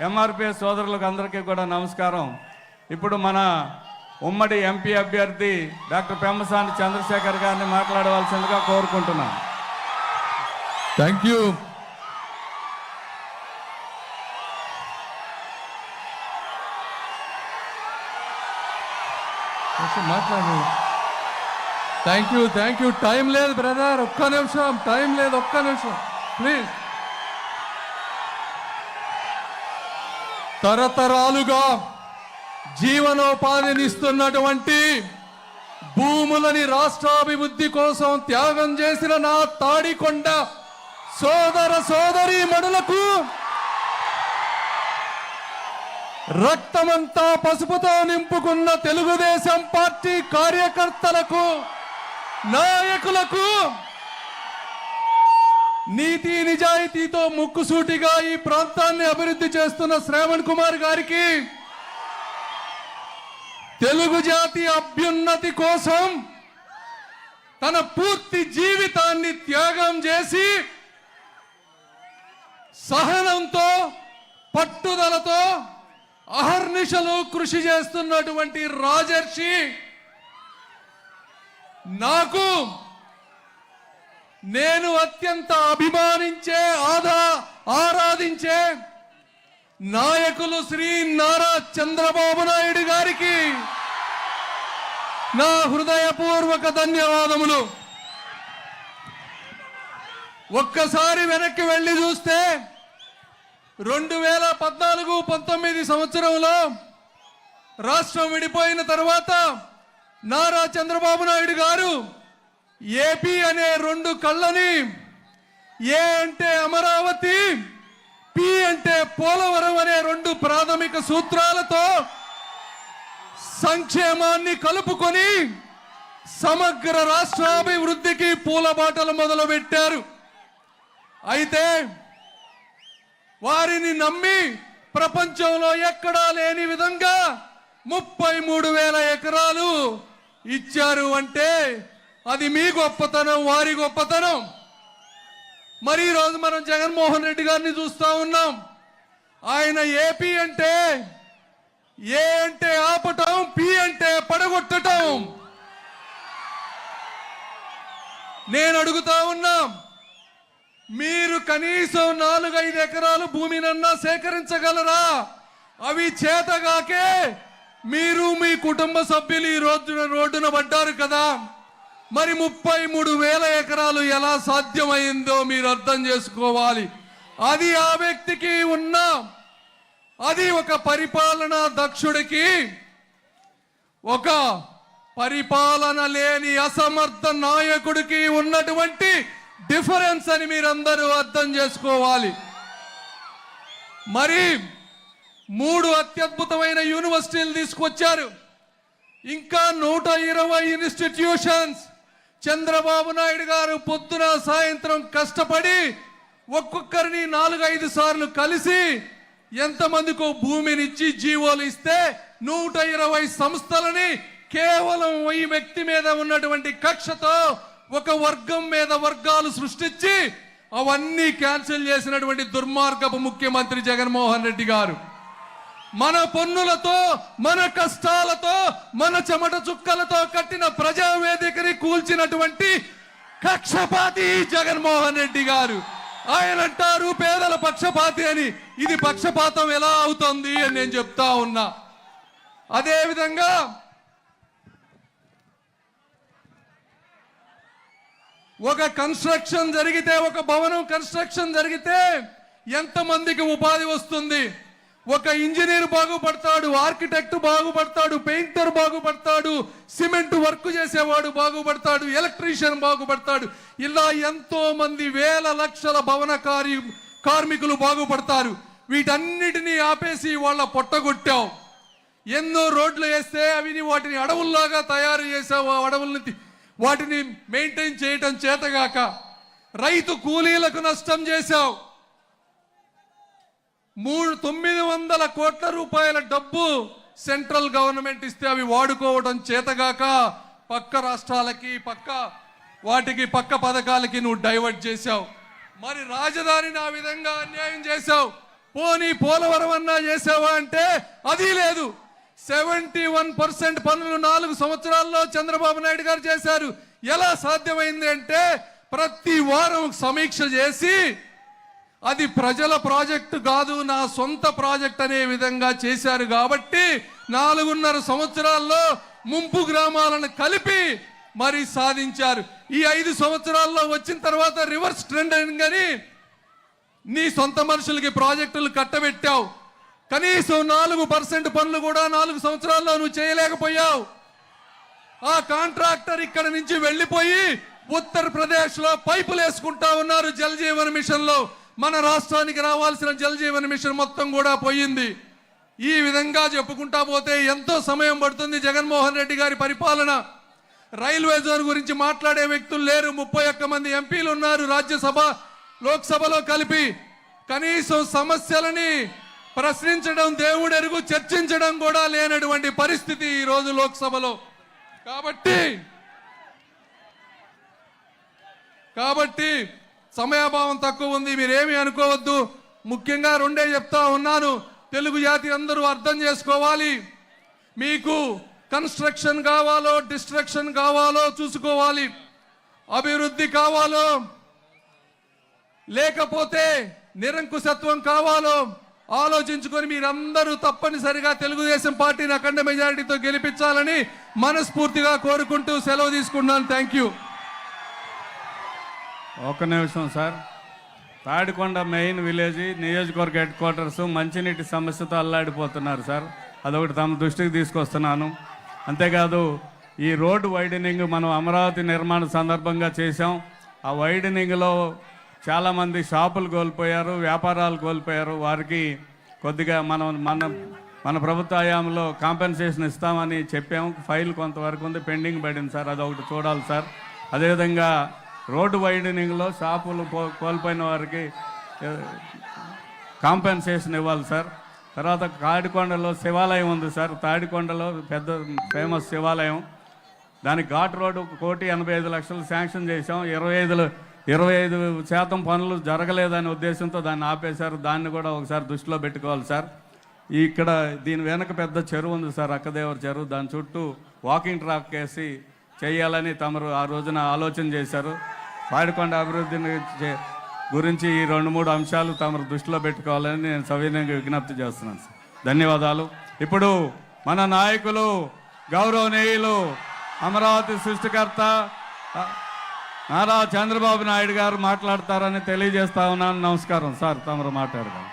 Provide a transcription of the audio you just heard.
ఎంఆర్పిఎస్ సోదరులకు అందరికీ కూడా నమస్కారం. ఇప్పుడు మన ఉమ్మడి ఎంపీ అభ్యర్థి డాక్టర్ పెమ్మసాని చంద్రశేఖర్ గారిని మాట్లాడవలసిందిగా కోరుకుంటున్నాను. Thank you. మాట్లాడు. Thank you. టైం లేదు బ్రదర్, ఒక్క నిమిషం. టైం లేదు, ఒక్క నిమిషం ప్లీజ్. తరతరాలుగా జీవనోపాధినిస్తున్నటువంటి భూములని రాష్ట్రాభివృద్ధి కోసం త్యాగం చేసిన నా తాడికొండ సోదర సోదరీమణులకు, రక్తమంతా పసుపుతో నింపుకున్న తెలుగుదేశం పార్టీ కార్యకర్తలకు, నాయకులకు, నీతి నిజాయితీతో ముక్కుసూటిగా ఈ ప్రాంతాన్ని అభివృద్ధి చేస్తున్న శ్రావణ్ కుమార్ గారికి, తెలుగు జాతి అభ్యున్నతి కోసం తన పూర్తి జీవితాన్ని త్యాగం చేసి సహనంతో పట్టుదలతో అహర్నిశలు కృషి చేస్తున్నటువంటి రాజర్షి నాకు, నేను అత్యంత అభిమానించే ఆరాధించే నాయకులు శ్రీ నారా చంద్రబాబు నాయుడు గారికి నా హృదయపూర్వక ధన్యవాదములు. ఒక్కసారి వెనక్కి వెళ్ళి చూస్తే 2014-19 సంవత్సరంలో రాష్ట్రం విడిపోయిన తర్వాత నారా చంద్రబాబు నాయుడు గారు ఏపీ అనే 2 కళ్ళని, ఏ అంటే అమరావతి, పి అంటే పోలవరం అనే 2 ప్రాథమిక సూత్రాలతో సంక్షేమాన్ని కలుపుకొని సమగ్ర రాష్ట్రాభివృద్ధికి పూలబాటలు మొదలుపెట్టారు. అయితే వారిని నమ్మి ప్రపంచంలో ఎక్కడా లేని విధంగా 33,000 ఎకరాలు ఇచ్చారు. అంటే అది మీ గొప్పతనం, వారి గొప్పతనం. మరి ఈరోజు మనం జగన్మోహన్ రెడ్డి గారిని చూస్తా ఉన్నాం. ఆయన ఏపీ అంటే, ఏ అంటే ఆపటం, పి అంటే పడగొట్టటం. నేను అడుగుతా ఉన్నా, మీరు కనీసం 4-5 ఎకరాలు భూమినన్నా సేకరించగలరా? అవి చేతగాకే మీరు మీ కుటుంబ సభ్యులు ఈ రోడ్డున పడ్డారు కదా. మరి 33,000 ఎకరాలు ఎలా సాధ్యమైందో మీరు అర్థం చేసుకోవాలి. అది ఆ వ్యక్తికి ఉన్న, అది ఒక పరిపాలనా దక్షుడికి, ఒక పరిపాలన లేని అసమర్థ నాయకుడికి ఉన్నటువంటి డిఫరెన్స్ అని మీరందరూ అర్థం చేసుకోవాలి. మరి 3 అత్యద్భుతమైన యూనివర్సిటీలు తీసుకొచ్చారు. ఇంకా 120 ఇన్స్టిట్యూషన్స్. చంద్రబాబు నాయుడు గారు పొద్దున సాయంత్రం కష్టపడి ఒక్కొక్కరిని 4-5 సార్లు కలిసి ఎంతమందికో భూమినిచ్చి జీవోలు ఇస్తే 120 సంస్థలని కేవలం ఈ వ్యక్తి మీద ఉన్నటువంటి కక్షతో ఒక వర్గం మీద వర్గాలు సృష్టించి అవన్నీ క్యాన్సిల్ చేసినటువంటి దుర్మార్గపు ముఖ్యమంత్రి జగన్మోహన్ రెడ్డి గారు, మన పన్నులతో, మన కష్టాలతో, మన చెమట చుక్కలతో కట్టిన ప్రజావేదికని కూల్చినటువంటి కక్షపాతి జగన్మోహన్ రెడ్డి గారు. ఆయన అంటారు పేదల పక్షపాతి అని. ఇది పక్షపాతం ఎలా అవుతుంది అని నేను చెప్తా ఉన్నా. అదేవిధంగా ఒక కన్స్ట్రక్షన్ జరిగితే, ఒక భవనం కన్స్ట్రక్షన్ జరిగితే ఎంతమందికి ఉపాధి వస్తుంది? ఒక ఇంజనీర్ బాగుపడతాడు, ఆర్కిటెక్ట్ బాగుపడతాడు, పెయింటర్ బాగుపడతాడు, సిమెంట్ వర్క్ చేసేవాడు బాగుపడతాడు, ఎలక్ట్రీషియన్ బాగుపడతాడు. ఇలా ఎంతో మంది వేల లక్షల భవన కార్మికులు బాగుపడతారు. వీటన్నిటినీ ఆపేసి వాళ్ళ పొట్టగొట్టావు. ఎన్నో రోడ్లు వేస్తే అవిని వాటిని అడవుల్లాగా తయారు చేసావు. అడవుల్ని వాటిని మెయింటైన్ చేయటం చేతగాక రైతు కూలీలకు నష్టం చేశావు. 900 కోట్ల రూపాయల డబ్బు సెంట్రల్ గవర్నమెంట్ ఇస్తే అవి వాడుకోవడం చేతగాక పక్క రాష్ట్రాలకి, పక్క పథకాలకి నువ్వు డైవర్ట్ చేశావు. మరి రాజధానిని ఆ విధంగా అన్యాయం చేశావు. పోనీ పోలవరం అన్నా చేసావా అంటే అది లేదు. 71% పనులు 4 సంవత్సరాల్లో చంద్రబాబు నాయుడు గారు చేశారు. ఎలా సాధ్యమైంది అంటే ప్రతి వారం సమీక్ష చేసి అది ప్రజల ప్రాజెక్టు కాదు, నా సొంత ప్రాజెక్ట్ అనే విధంగా చేశారు. కాబట్టి 4.5 సంవత్సరాల్లో ముంపు గ్రామాలను కలిపి మరి సాధించారు. ఈ 5 సంవత్సరాల్లో వచ్చిన తర్వాత రివర్స్ ట్రెండ్ అని నీ సొంత మనుషులకి ప్రాజెక్టులు కట్టబెట్టావు. కనీసం 4% పనులు కూడా 4 సంవత్సరాల్లో నువ్వు చేయలేకపోయావు. ఆ కాంట్రాక్టర్ ఇక్కడ నుంచి వెళ్ళిపోయి ఉత్తరప్రదేశ్ లో పైపులు వేసుకుంటా ఉన్నారు జల్ జీవన్ మిషన్ లో. మన రాష్ట్రానికి రావాల్సిన జల్ జీవన్ మిషన్ మొత్తం కూడా పోయింది. ఈ విధంగా చెప్పుకుంటా పోతే ఎంతో సమయం పడుతుంది జగన్మోహన్ రెడ్డి గారి పరిపాలన. రైల్వే జోన్ గురించి మాట్లాడే వ్యక్తులు లేరు. 31 మంది ఎంపీలు ఉన్నారు రాజ్యసభ లోక్సభలో కలిపి. కనీసం సమస్యలని ప్రశ్నించడం దేవుడెరుగు, చర్చించడం కూడా లేనటువంటి పరిస్థితి ఈ రోజు లోక్సభలో. కాబట్టి సమయాభావం తక్కువ ఉంది, మీరేమీ అనుకోవద్దు. ముఖ్యంగా 2 చెప్తా ఉన్నాను. తెలుగు జాతి అందరూ అర్థం చేసుకోవాలి. మీకు కన్స్ట్రక్షన్ కావాలో డిస్ట్రక్షన్ కావాలో చూసుకోవాలి, అభివృద్ధి కావాలో లేకపోతే నిరంకుశత్వం కావాలో ఆలోచించుకొని మీరందరూ తప్పనిసరిగా తెలుగుదేశం పార్టీని అఖండ మెజారిటీతో గెలిపించాలని మనస్ఫూర్తిగా కోరుకుంటూ సెలవు తీసుకున్నాను. Thank you. ఒక్క నిమిషం సార్. తాడికొండ మెయిన్ విలేజ్ నియోజకవర్గ హెడ్ క్వార్టర్స్ మంచినీటి సమస్యతో అల్లాడిపోతున్నారు సార్. అదొకటి తమ దృష్టికి తీసుకొస్తున్నాను. అంతేకాదు ఈ రోడ్డు వైడనింగ్ మనం అమరావతి నిర్మాణ సందర్భంగా చేశాం. ఆ వైడనింగ్లో చాలామంది షాపులు కోల్పోయారు, వ్యాపారాలు కోల్పోయారు. వారికి కొద్దిగా మన ప్రభుత్వ హయాంలో కాంపెన్సేషన్ ఇస్తామని చెప్పాము. ఫైల్ కొంతవరకు ఉంది, పెండింగ్ పడింది సార్. అదొకటి చూడాలి సార్. అదేవిధంగా రోడ్డు వైడనింగ్లో షాపులు కోల్పోయిన వారికి కాంపెన్సేషన్ ఇవ్వాలి సార్. తర్వాత తాడికొండలో శివాలయం ఉంది సార్. తాడికొండలో పెద్ద ఫేమస్ శివాలయం, దానికి ఘాట్ రోడ్డు 1,85,00,000 శాంక్షన్ చేశాం. 25% పనులు జరగలేదనే ఉద్దేశంతో దాన్ని ఆపేశారు. దాన్ని కూడా ఒకసారి దృష్టిలో పెట్టుకోవాలి సార్. ఇక్కడ దీని వెనక పెద్ద చెరువు ఉంది సార్, అక్కదేవర చెరువు. దాని చుట్టూ వాకింగ్ ట్రాక్ వేసి చేయాలని తమరు ఆ రోజున ఆలోచన చేశారు. తాడికొండ అభివృద్ధిని గురించి ఈ 2-3 అంశాలు తమరు దృష్టిలో పెట్టుకోవాలని నేను సవినయంగా విజ్ఞప్తి చేస్తున్నాను సార్. ధన్యవాదాలు. ఇప్పుడు మన నాయకులు గౌరవనీయులు అమరావతి సృష్టికర్త నారా చంద్రబాబు నాయుడు గారు మాట్లాడతారని తెలియజేస్తా ఉన్నాను. నమస్కారం సార్, తమరు మాట్లాడదాం.